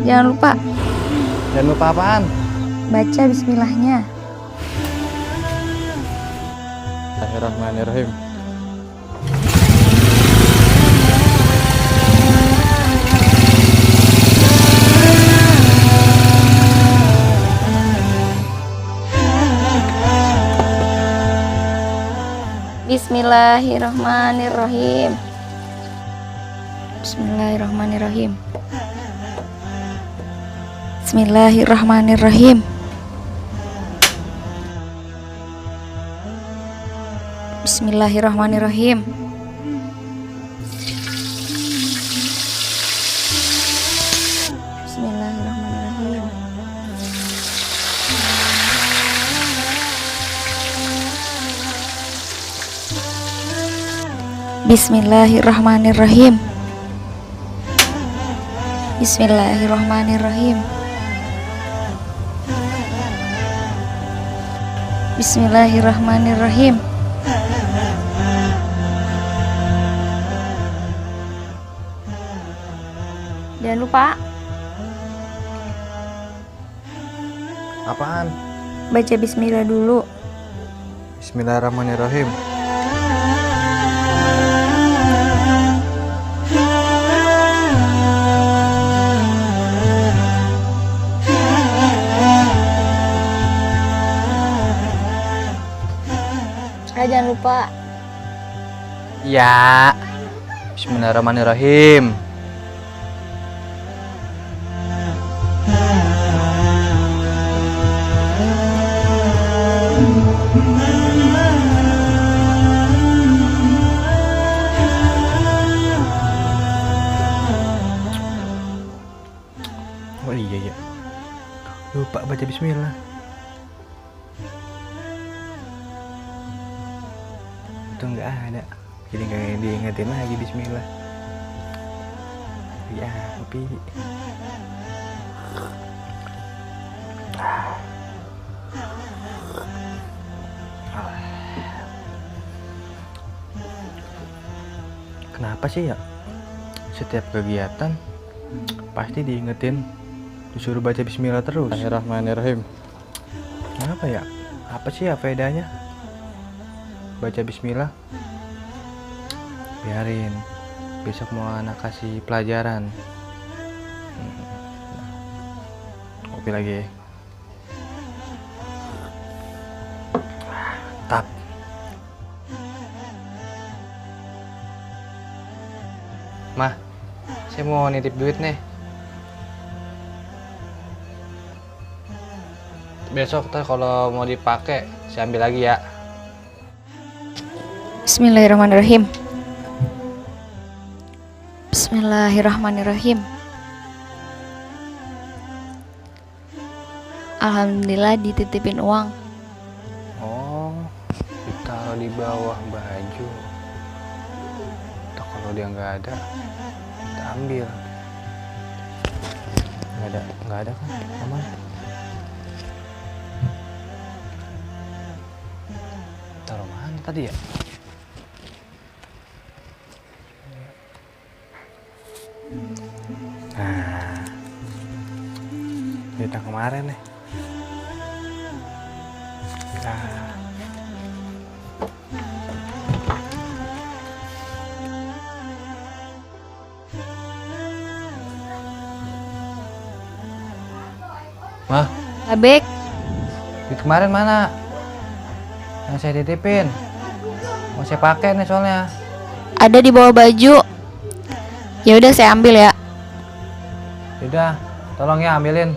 Jangan lupa Jangan lupa apaan? baca bismillahnya. Bismillahirrahmanirrahim. Bismillahirrahmanirrahim. Bismillahirrahmanirrahim. Bismillahirrahmanirrahim. Bismillahirrahmanirrahim. Bismillahirrahmanirrahim. Bismillahirrahmanirrahim. Bismillahirrahmanirrahim. Bismillahirrahmanirrahim. Jangan lupa Apaan? baca bismillah dulu. Bismillahirrahmanirrahim. Jangan lupa. Ya. Bismillahirrahmanirrahim. Oh iya ya. Lupa baca bismillah. Itu nggak ada, jadi nggak diingetin lagi bismillah. Ya tapi kenapa sih ya setiap kegiatan pasti diingetin disuruh baca bismillah terus? Bismillahirrahmanirrahim. Kenapa ya? Apa sih ya faedahnya baca bismillah? Biarin, besok mau anak kasih pelajaran. Kopi lagi. Tap. Mah, saya mau nitip duit nih. Besok tuh kalau mau dipakai saya ambil lagi ya. Bismillahirrahmanirrahim. Bismillahirrahmanirrahim. Alhamdulillah dititipin uang. Oh, ditaruh di bawah baju. Atau kalau dia nggak ada, kita ambil. Nggak ada kan? Aman. Taruh mana tadi ya? Nah, duit yang kemarin nih. Nah. Mah, Abek, duit kemarin mana? Yang saya titipin. Mau saya pakai nih soalnya. ada di bawah baju. Ya udah saya ambil ya. Udah, tolong ya ambilin.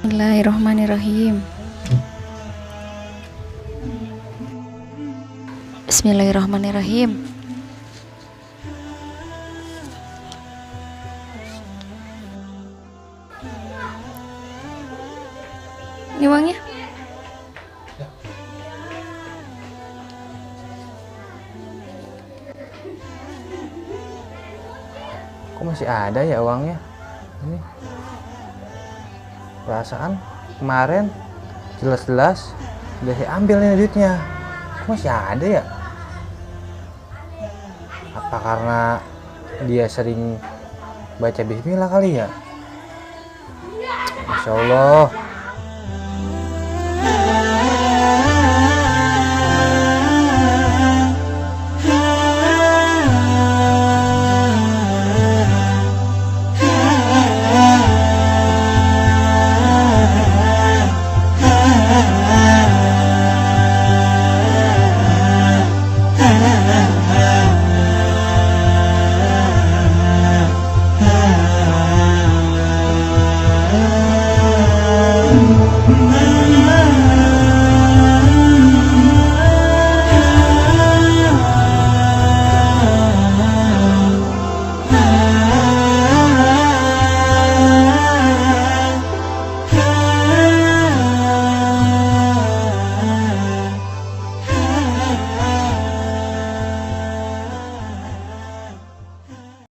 Bismillahirrahmanirrahim. Bismillahirrahmanirrahim. Ini uangnya. Kok masih ada ya uangnya? Ini perasaan kemarin jelas-jelas udah saya ambil nih duitnya. Kok masih ada ya? Apa karena dia sering baca bismillah kali ya? Masya Allah.